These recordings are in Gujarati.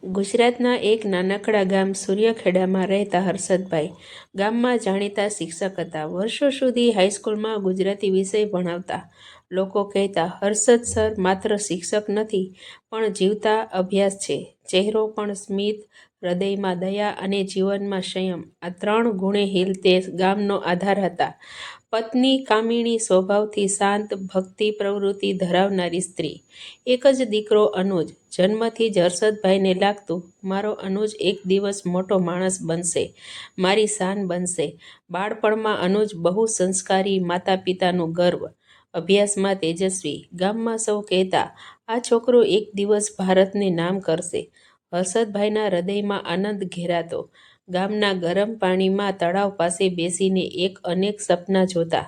ગુજરાતના એક નાનકડા ગામ સૂર્યખેડામાં રહેતા હર્ષદભાઈ ગામમાં જાણીતા શિક્ષક હતા. વર્ષો સુધી હાઈસ્કૂલમાં ગુજરાતી વિષય ભણાવતા. લોકો કહેતા, હર્ષદ સર માત્ર શિક્ષક નથી પણ જીવતા અભ્યાસ છે. ચહેરો પણ સ્મિત, હૃદયમાં દયા અને જીવનમાં સંયમ, આ 3 ગુણહીલ તે ગામનો આધાર હતા. પત્ની કામિણી સ્વભાવથી શાંત, ભક્તિ પ્રવૃત્તિ ધરાવનારી સ્ત્રી. એક જ દીકરો અનુજ. જન્મથી જ હર્ષદભાઈને લાગતું, મારો અનુજ એક દિવસ મોટો માણસ બનશે, મારી શાન બનશે. બાળપણમાં અનુજ બહુ સંસ્કારી, માતા પિતાનું ગર્વ, અભ્યાસમાં તેજસ્વી. ગામમાં સૌ કહેતા, આ છોકરો એક દિવસ ભારતને નામ કરશે. હર્ષદભાઈના હૃદયમાં આનંદ ઘેરાતો. ગામના ગરમ પાણીમાં તળાવ પાસે બેસીને અનેક સપના જોતા.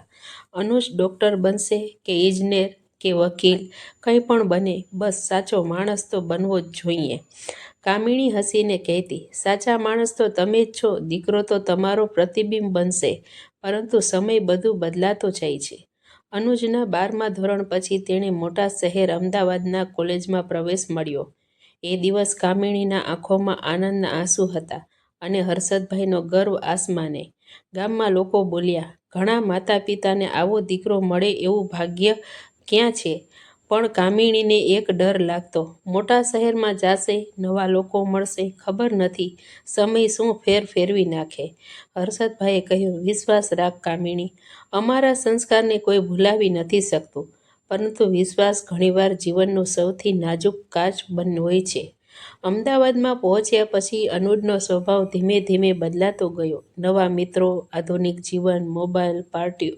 અનુજ ડોક્ટર બનશે કે ઇજનેર કે વકીલ, કંઈ પણ બને, બસ સાચો માણસ તો બનવો જ જોઈએ. કામિણી હસીને કહેતી, સાચા માણસ તો તમે જ છો. દીકરો તો તમારો પ્રતિબિંબ બનશે. પરંતુ સમય બધું બદલાતો જાય છે. અનુજના 12મા ધોરણ પછી તેણે મોટા શહેર અમદાવાદના કોલેજમાં પ્રવેશ મળ્યો. એ દિવસ કામિણીના આંખોમાં આનંદના આંસુ હતા અને હર્ષદભાઈનો ગર્વ આસમાને. ગામમાં લોકો બોલ્યા, ઘણા માતા પિતાને આવો દીકરો મળે એવું ભાગ્ય ક્યાં છે? પણ કામિણીને એક ડર લાગતો, મોટા શહેરમાં જાશે, નવા લોકો મળશે, ખબર નથી સમય શું ફેરવી નાખે. હર્ષદભાઈએ કહ્યું, વિશ્વાસ રાખ કામિણી, અમારા સંસ્કારને કોઈ ભૂલાવી નથી શકતું. પરંતુ વિશ્વાસ ઘણીવાર જીવનનું સૌથી નાજુક કાચ હોય છે. અમદાવાદમાં પહોંચ્યા પછી અનુજનો સ્વભાવ ધીમે ધીમે બદલાતો ગયો. નવા મિત્રો, આધુનિક જીવન, મોબાઈલ, પાર્ટીઓ,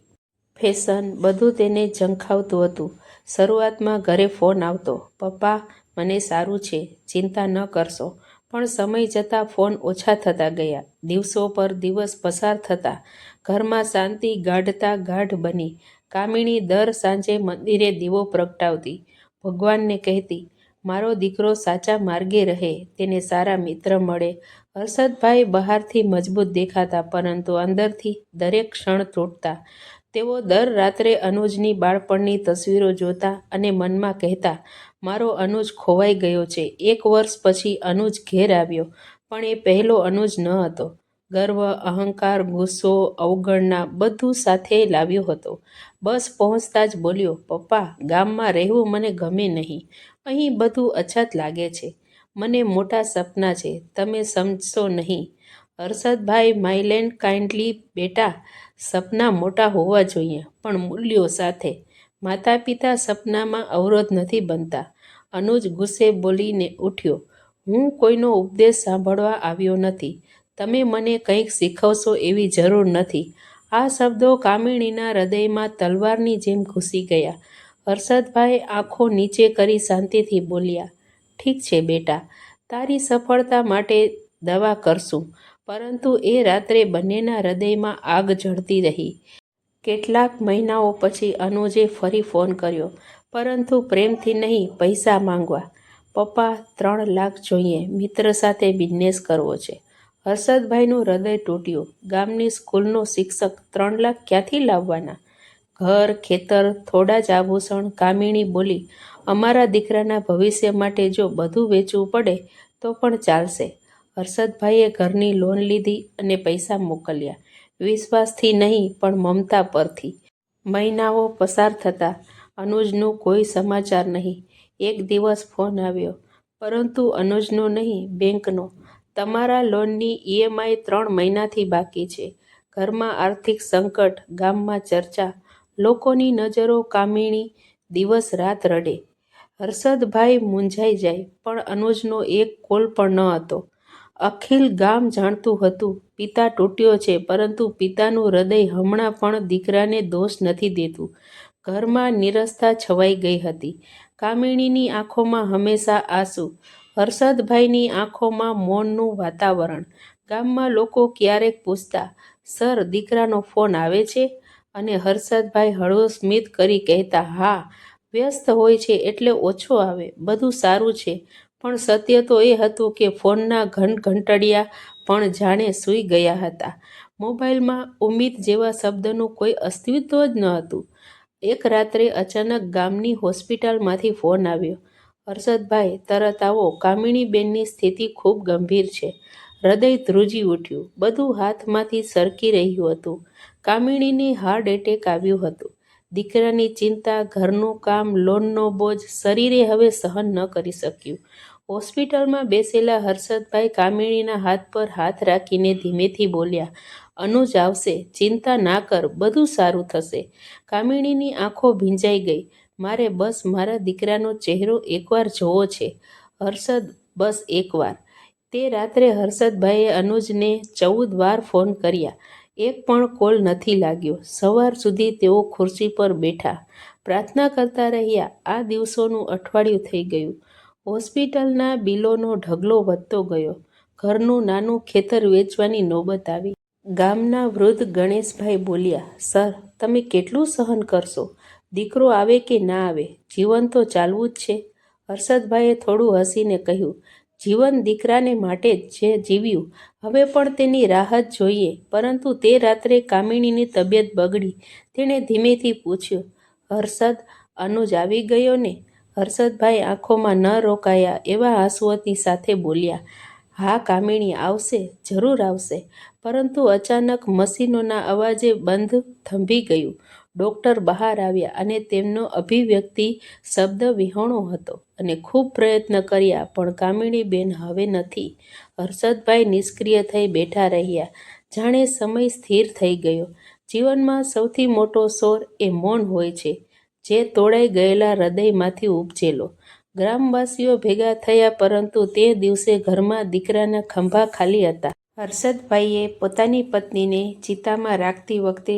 ફેશન, બધું તેને ઝંખાવતું હતું. શરૂઆતમાં ઘરે ફોન આવતો, પપ્પા મને સારું છે, ચિંતા ન કરશો. પણ સમય જતાં ફોન ઓછા થતા ગયા. દિવસો પર દિવસ પસાર થતા ઘરમાં શાંતિ ગાઢતા ગાઢ બની. કામિણી દર સાંજે મંદિરે દીવો પ્રગટાવતી, ભગવાનને કહેતી, મારો દીકરો સાચા માર્ગે રહે, તેને સારા મિત્ર મળે. હર્ષદભાઈ બહારથી મજબૂત દેખાતા પરંતુ અંદરથી દરેક ક્ષણ તૂટતા. તેઓ દર રાત્રે અનુજની બાળપણની તસવીરો જોતા અને મનમાં કહેતા, મારો અનુજ ખોવાઈ ગયો છે. 1 વર્ષ પછી અનુજ ઘેર આવ્યો, પણ એ પહેલો અનુજ ન હતો. ગર્વ, અહંકાર, ગુસ્સો, અવગણના બધું સાથે લાવ્યો હતો. બસ પહોંચતા જ બોલ્યો, પપ્પા ગામમાં રહેવું મને ગમે નહીં. અહીં બધું અછત લાગે છે. મને મોટા સપના છે, તમે સમજશો નહીં. હર્ષદભાઈ માઇલેન્ડ કાઇન્ડલી, બેટા સપના મોટા હોવા જોઈએ, પણ મૂલ્યો સાથે. માતા પિતા સપનામાં અવરોધ નથી બનતા. અનુજ ગુસ્સે બોલીને ઉઠ્યો, હું કોઈનો ઉપદેશ સાંભળવા આવ્યો નથી. તમે મને કંઈક શીખવશો એવી જરૂર નથી. આ શબ્દો કામિણીના હૃદયમાં તલવારની જેમ ઘૂસી ગયા. હર્ષદભાઈ આંખો નીચે કરી શાંતિથી બોલ્યા, ઠીક છે બેટા, તારી સફળતા માટે દવા કરશું. પરંતુ એ રાત્રે બંનેના હૃદયમાં આગ જળતી રહી. કેટલાક મહિનાઓ પછી અનુજે ફરી ફોન કર્યો, પરંતુ પ્રેમથી નહીં, પૈસા માંગવા. પપ્પા 3 લાખ જોઈએ, મિત્ર સાથે બિઝનેસ કરવો છે. હર્ષદભાઈનું હૃદય તૂટ્યું. ગામની સ્કૂલનો શિક્ષક 3 લાખ ક્યાંથી લાવવાના? ઘર, ખેતર, થોડા જ આભૂષણ. કામિણી બોલી, અમારા દીકરાના ભવિષ્ય માટે જો બધું વેચવું પડે તો પણ ચાલશે. હર્ષદભાઈએ ઘરની લોન લીધી અને પૈસા મોકલ્યા. વિશ્વાસથી નહીં, પણ મમતા પરથી. મહિનાઓ પસાર થતા, અનુજનું કોઈ સમાચાર નહીં. એક દિવસ ફોન આવ્યો, પરંતુ અનુજનો નહીં, બેંકનો. તમારા લોનની EMI 3 મહિનાથી બાકી છે. ઘરમાં આર્થિક સંકટ, ગામમાં ચર્ચા, લોકોની નજરો. કામિણી દિવસ રાત રડે. હર્ષદભાઈ મૂંઝાઈ જાય, પણ અનુજનો એક કોલ પણ ન હતો. અખિલ ગામ જાણતું હતું, પિતા તૂટ્યો છે, પરંતુ પિતાનું હૃદય હમણાં પણ દીકરાને દોષ નથી દેતું. ઘરમાં નીરસતા છવાઈ ગઈ હતી. કામિણીની આંખોમાં હંમેશા આંસુ, હર્ષદભાઈની આંખોમાં મૌનનું વાતાવરણ. ગામમાં લોકો ક્યારેક પૂછતા, સર દીકરાનો ફોન આવે છે? અને હર્ષદભાઈ હળવું સ્મિત કરી કહેતા, હા, વ્યસ્ત હોય છે એટલે ઓછો આવે, બધું સારું છે. પણ સત્ય તો એ હતું કે ફોનના ઘંટડિયા પણ જાણે સૂઈ ગયા હતા. મોબાઈલમાં ઉમ્મીદ જેવા શબ્દનું કોઈ અસ્તિત્વ જ ન હતું. એક રાત્રે અચાનક ગામની હોસ્પિટલમાંથી ફોન આવ્યો. હર્ષદભાઈ, તરત આવો. કામિણીબેનની સ્થિતિ ખૂબ ગંભીર છે. હૃદય ધ્રુજી ઉઠ્યું. બધું હાથમાંથી સરકી રહ્યું હતું. કામિણીને હાર્ટ એટેક આવ્યું હતું. દીકરાની ચિંતા, ઘરનું કામ, લોનનો બોજ, શરીરે હવે સહન ન કરી શક્યું. હોસ્પિટલમાં બેસેલા હર્ષદભાઈ કામિણીના હાથ પર હાથ રાખીને ધીમેથી બોલ્યા, અનુજ આવશે, ચિંતા ના કર, બધું સારું થશે. કામિણીની આંખો ભીંજાઈ ગઈ. મારે બસ મારા દીકરાનો ચહેરો એકવાર જોવો છે, હર્ષદ, બસ એકવાર. તે રાત્રે હર્ષદભાઈએ અનુજને 14 વાર ફોન કર્યા. એક પણ કોલ નથી લાગ્યો. સવાર સુધી તેઓ ખુરશી પર બેઠા, પ્રાર્થના કરતા રહ્યા. આ દિવસોનું અઠવાડિયું થઈ ગયું. હોસ્પિટલના બિલોનો ઢગલો વધતો ગયો. ઘરનું નાનું ખેતર વેચવાની નોબત આવી. ગામના વૃદ્ધ ગણેશભાઈ બોલ્યા, સર, તમે કેટલું સહન કરશો? દીકરો આવે કે ના આવે, જીવન તો ચાલવું જ છે. હર્ષદભાઈએ થોડું હસીને કહ્યું, જીવન દીકરાને માટે જ જીવ્યું, હવે પણ તેની રાહ જ જોઈએ. પરંતુ તે રાત્રે કામિણીની તબિયત બગડી. તેણે ધીમેથી પૂછ્યું, હર્ષદ, અનુજ આવી ગયો ને? હર્ષદભાઈ આંખોમાં ન રોકાયા એવા આંસુઓની સાથે બોલ્યા, હા કામિણી આવશે, જરૂર આવશે. પરંતુ અચાનક મશીનોના અવાજે બંધ થંભી ગયું. ડોક્ટર બહાર આવ્યા અને તેમનો અભિવ્યક્તિ શબ્દ વિહોણો હતો અને ખૂબ પ્રયત્ન કર્યા, પણ કામિણીબેન હવે નથી. હર્ષદભાઈ નિષ્ક્રિય થઈ બેઠા રહ્યા, જાણે સમય સ્થિર થઈ ગયો. જીવનમાં સૌથી મોટો શોર એ મૌન હોય છે, જે તોડાઈ ગયેલા હૃદયમાંથી ઉપજેલો. ગ્રામવાસીઓ ભેગા થયા, પરંતુ તે દિવસે ઘરમાં દીકરાના ખંભા ખાલી હતા. હર્ષદભાઈએ પોતાની પત્નીને ચિતામાં રાખતી વખતે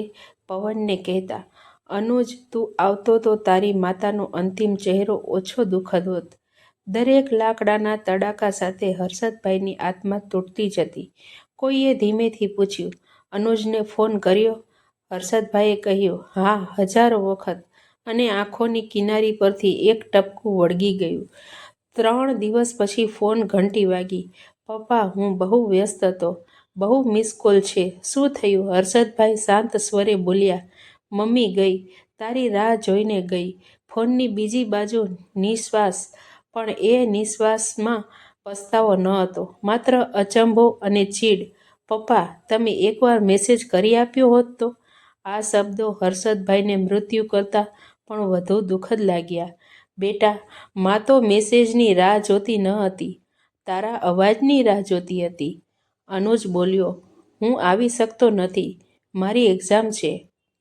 પવનને કહેતા, અનુજ, તું આવતો તો તારી માતાનો અંતિમ ચહેરો ઓછો દુઃખદ હોત. દરેક લાકડાના તડાકા સાથે હર્ષદભાઈની આત્મા તૂટતી જતી. કોઈએ ધીમેથી પૂછ્યું, અનુજને ફોન કર્યો? હર્ષદભાઈએ કહ્યું, હા, હજારો વખત. અને આંખોની કિનારી પરથી એક ટપકું વળગી ગયું. 3 દિવસ પછી ફોન ઘંટી વાગી. પપ્પા, હું બહુ વ્યસ્ત હતો. બહુ મિસ કોલ છે. શું થયું? હર્ષદભાઈ શાંત સ્વરે બોલ્યા, મમ્મી ગઈ, તારી રાહ જોઈને ગઈ. ફોનની બીજી બાજુ નિશ્વાસ, પણ એ નિશ્વાસમાં પસ્તાવો ન હતો, માત્ર અચંભો અને ચીડ. પપ્પા, તમે એકવાર મેસેજ કરી આપ્યો હોત તો? આ શબ્દો હર્ષદભાઈને મૃત્યુ કરતાં પણ વધુ દુઃખદ લાગ્યા. બેટા, મા તો મેસેજની રાહ જોતી ન હતી, તારા અવાજની રાહ જોતી હતી. અનુજ બોલ્યો, હું આવી શકતો નથી, મારી એક્ઝામ છે.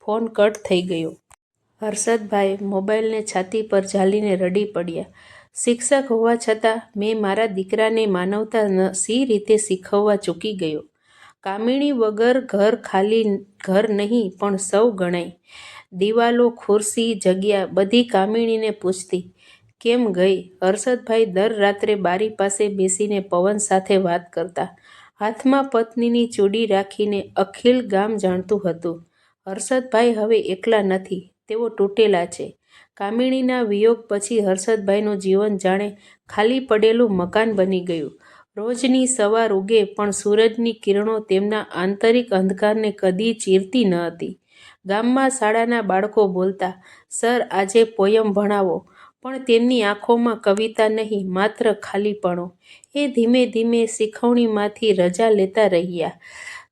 ફોન કટ થઈ ગયો. હર્ષદભાઈ મોબાઈલને છાતી પર ઝાલીને રડી પડ્યા. શિક્ષક હોવા છતાં મેં મારા દીકરાને માનવતા સી રીતે શીખવવા ચૂકી ગયો. કામિણી વગર ઘર ખાલી ઘર નહીં પણ સૌ ગણાય. દિવાલો, ખુરશી, જગ્યા બધી કામિણીને પૂછતી, કેમ ગઈ? હર્ષદભાઈ દર રાત્રે બારી પાસે બેસીને પવન સાથે વાત કરતા, હાથમાં પત્નીની ચૂડી રાખીને. અખિલ ગામ જાણતું હતું, હર્ષદભાઈ હવે એકલા નથી, તેઓ તૂટેલા છે. કામિણીના વિયોગ પછી હર્ષદભાઈનું જીવન જાણે ખાલી પડેલું મકાન બની ગયું. રોજની સવાર ઉગે પણ સૂરજની કિરણો તેમના આંતરિક અંધકારને કદી ચીરતી ન હતી. ગામમાં શાળાના બાળકો બોલતા, સર, આજે પોયમ ભણાવો, પણ તેમની આંખોમાં કવિતા નહીં, માત્ર ખાલીપણો. એ ધીમે ધીમે શીખવણીમાંથી રજા લેતા રહ્યા.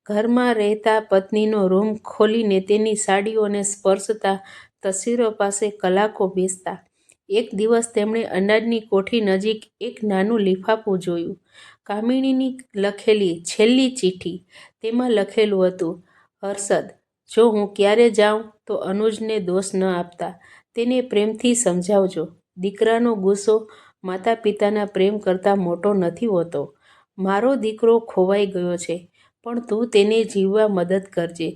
ઘરમાં રહેતા પત્નીનો રૂમ ખોલીને તેની સાડીઓને સ્પર્શતા, તસવીરો પાસે કલાકો બેસતા. એક દિવસ તેમણે અનાજની કોઠી નજીક એક નાનું લિફાફું જોયું. કામિણીની લખેલી છેલ્લી ચિઠ્ઠી. તેમાં લખેલું હતું, હર્ષદ, જો હું ક્યારે જાઉં તો અનુજને દોષ ન આપતા, તેને પ્રેમથી સમજાવજો. દીકરાનો ગુસ્સો માતા પિતાના પ્રેમ કરતાં મોટો નથી હોતો. મારો દીકરો ખોવાઈ ગયો છે, પણ તું તેને જીવવા મદદ કરજે.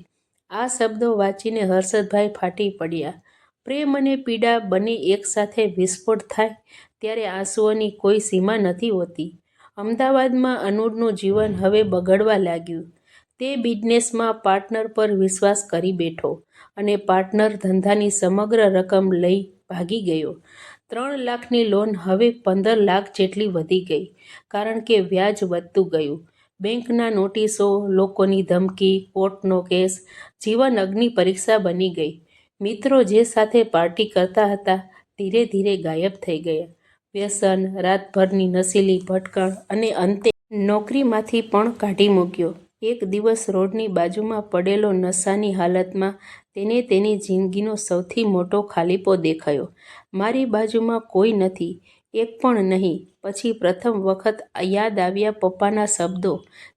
આ શબ્દો વાંચીને હર્ષદભાઈ ફાટી પડ્યા. પ્રેમ અને પીડા બંને એકસાથે વિસ્ફોટ થાય ત્યારે આંસુઓની કોઈ સીમા નથી હોતી. અમદાવાદમાં અનુજનું જીવન હવે બગડવા લાગ્યું. તે બિઝનેસમાં પાર્ટનર પર વિશ્વાસ કરી બેઠો અને પાર્ટનર ધંધાની સમગ્ર રકમ લઈ ભાગી ગયો. 3 લાખની લોન હવે 15 લાખ જેટલી વધી ગઈ, કારણ કે વ્યાજ વધતું ગયું. બેંકના નોટિસો, લોકોની ધમકી, કોર્ટનો કેસ, જીવન અગ્નિ પરીક્ષા બની ગઈ. મિત્રો જે સાથે પાર્ટી કરતા હતા, ધીરે ધીરે ગાયબ થઈ ગયા. વ્યસન, રાતભરની નશીલી ભટકણ અને અંતે નોકરીમાંથી પણ કાઢી મૂક્યો. એક દિવસ રોડની બાજુમાં પડેલો નશાની હાલતમાં તેને તેની જિંદગીનો સૌથી મોટો ખાલીપો દેખાયો. મારી બાજુમાં કોઈ નથી, એક પણ નહીં. પછી પ્રથમ વખત યાદ આવ્યા પપ્પાના શબ્દો,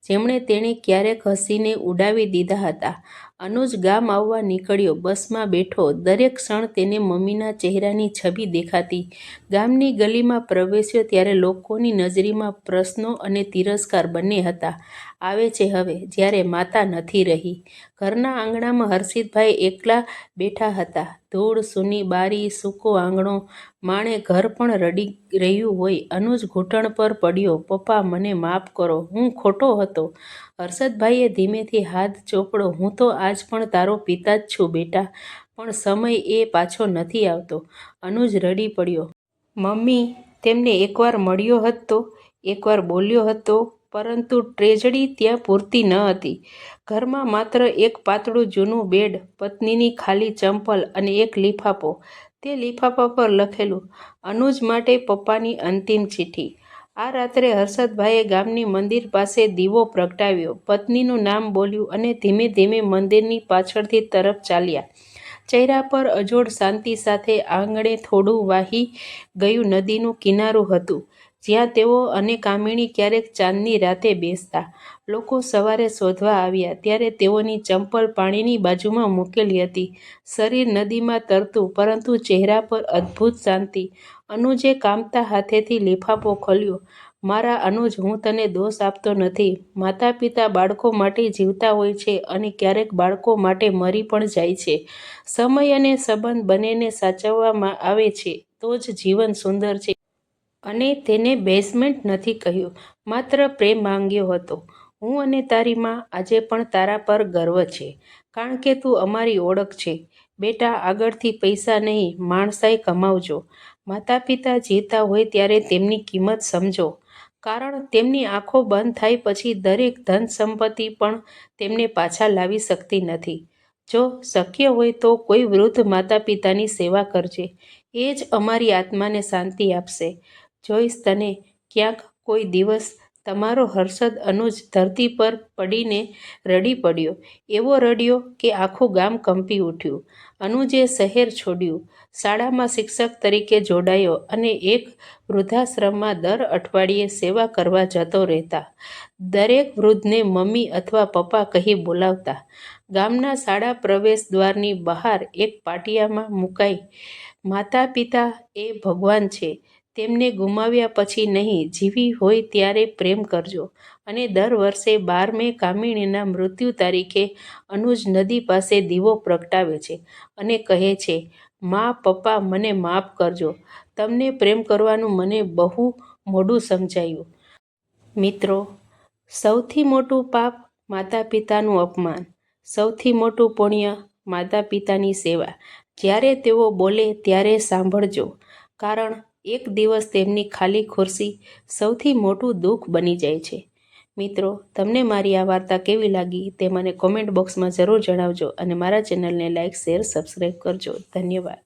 જેમણે તેણે ક્યારેક હસીને ઉડાવી દીધા હતા. અનુજ ગામ આવવા નીકળ્યો, બસમાં બેઠો. દરેક ક્ષણ તેને મમ્મીના ચહેરાની છબી દેખાતી. ગામની ગલીમાં પ્રવેશ્યો ત્યારે લોકોની નજરીમાં પ્રશ્નો અને તિરસ્કાર બંને હતા. આવે છે હવે, જ્યારે માતા નથી રહી. ઘરના આંગણામાં હર્ષિતભાઈ એકલા બેઠા હતા. ધૂળ, સૂની બારી, સૂકો આંગણો, માણે ઘર પણ રડી રહ્યું હોય. અનુજ ઘૂંટણ પર પડ્યો. પપ્પા, મને માફ કરો, હું ખોટો હતો. હર્ષદભાઈએ ધીમેથી હાથ ચોપડો. હું તો આજ પણ તારો પિતા જ છું બેટા, પણ સમય એ પાછો નથી આવતો. અનુજ રડી પડ્યો. મમ્મી, તેમને એકવાર મળ્યો હતો, એકવાર બોલ્યો હતો, પરંતુ ટ્રેજડી ત્યાં પૂરતી ન હતી. ઘરમાં માત્ર એક પાતળું જૂનું બેડ, પત્નીની ખાલી ચંપલ અને એક લિફાફો. તે લિફાફા પર લખેલું, અનુજ માટે પપ્પાની અંતિમ ચિઠ્ઠી. આ રાત્રે હર્ષદભાઈએ ગામની મંદિર પાસે દીવો પ્રગટાવ્યો, પત્નીનું નામ બોલ્યું અને ધીમે ધીમે મંદિરની પાછળથી તરફ ચાલ્યા. ચહેરા પર અજોડ શાંતિ સાથે. આંગણે થોડું વાહી ગયું નદીનું કિનારું હતું, જ્યાં તેઓ અને કામિણી ક્યારેક ચાંદની રાતે બેસતા. લોકો સવારે શોધવા આવ્યા ત્યારે તેઓની ચંપલ પાણીની બાજુમાં મૂકેલી હતી. શરીર નદીમાં તરતું, પરંતુ ચહેરા પર અદ્ભુત શાંતિ. અનુજે કામતા હાથેથી લિફાફો ખોલ્યો. મારા અનુજ, હું તને દોષ આપતો નથી. માતા પિતા બાળકો માટે જીવતા હોય છે અને ક્યારેક બાળકો માટે મરી પણ જાય છે. સમય અને સંબંધ બંનેને સાચવવામાં આવે છે તો જ જીવન સુંદર છે. અને તેને બેઝમેન્ટ નથી કહ્યું, માત્ર પ્રેમ માંગ્યો હતો. હું અને તારી માં આજે પણ તારા પર ગર્વ છે, કારણ કે તું અમારી ઓળખ છે. બેટા, આગળથી પૈસા નહીં, માણસાઈ કમાવજો. માતા પિતા જીવતા હોય ત્યારે તેમની કિંમત સમજો, કારણ તેમની આંખો બંધ થાય પછી દરેક ધન સંપત્તિ પણ તેમને પાછા લાવી શકતી નથી. જો શક્ય હોય તો કોઈ વૃદ્ધ માતા પિતાની સેવા કરજે, એ જ અમારી આત્માને શાંતિ આપશે. જોઈશ તને ક્યાંક કોઈ દિવસ. તમારો હર્ષદ. અનુજ ધરતી પર પડીને રડી પડ્યો. એવો રડ્યો કે આખું ગામ કંપી ઉઠ્યું. અનુજે શહેર છોડ્યું, શાળામાં શિક્ષક તરીકે જોડાયો અને એક વૃદ્ધાશ્રમમાં દર અઠવાડિયે સેવા કરવા જતો રહેતા. દરેક વૃદ્ધને મમ્મી અથવા પપ્પા કહી બોલાવતા. ગામના શાળા પ્રવેશ દ્વારની બહાર એક પાટિયામાં મુકાઈ, માતા પિતા એ ભગવાન છે, તેમને ગુમાવ્યા પછી નહીં, જીવી હોય ત્યારે પ્રેમ કરજો. અને દર વર્ષે 12 મે કામિણીના મૃત્યુ તારીખે અનુજ નદી પાસે દીવો પ્રગટાવે છે અને કહે છે, મા, પપ્પા, મને માફ કરજો. તમને પ્રેમ કરવાનું મને બહુ મોડું સમજાયું. મિત્રો, સૌથી મોટું પાપ માતા પિતાનું અપમાન, સૌથી મોટું પુણ્ય માતા પિતાની સેવા. જ્યારે તેઓ બોલે ત્યારે સાંભળજો, કારણ એક દિવસ તેમની ખાલી ખુરશી સૌથી મોટું દુઃખ બની જાય છે. મિત્રો, તમને મારી આ વાર્તા કેવી લાગી તે મને કોમેન્ટ બોક્સમાં જરૂર જણાવજો અને મારા ચેનલને લાઇક, શેર, સબસ્ક્રાઈબ કરજો. ધન્યવાદ.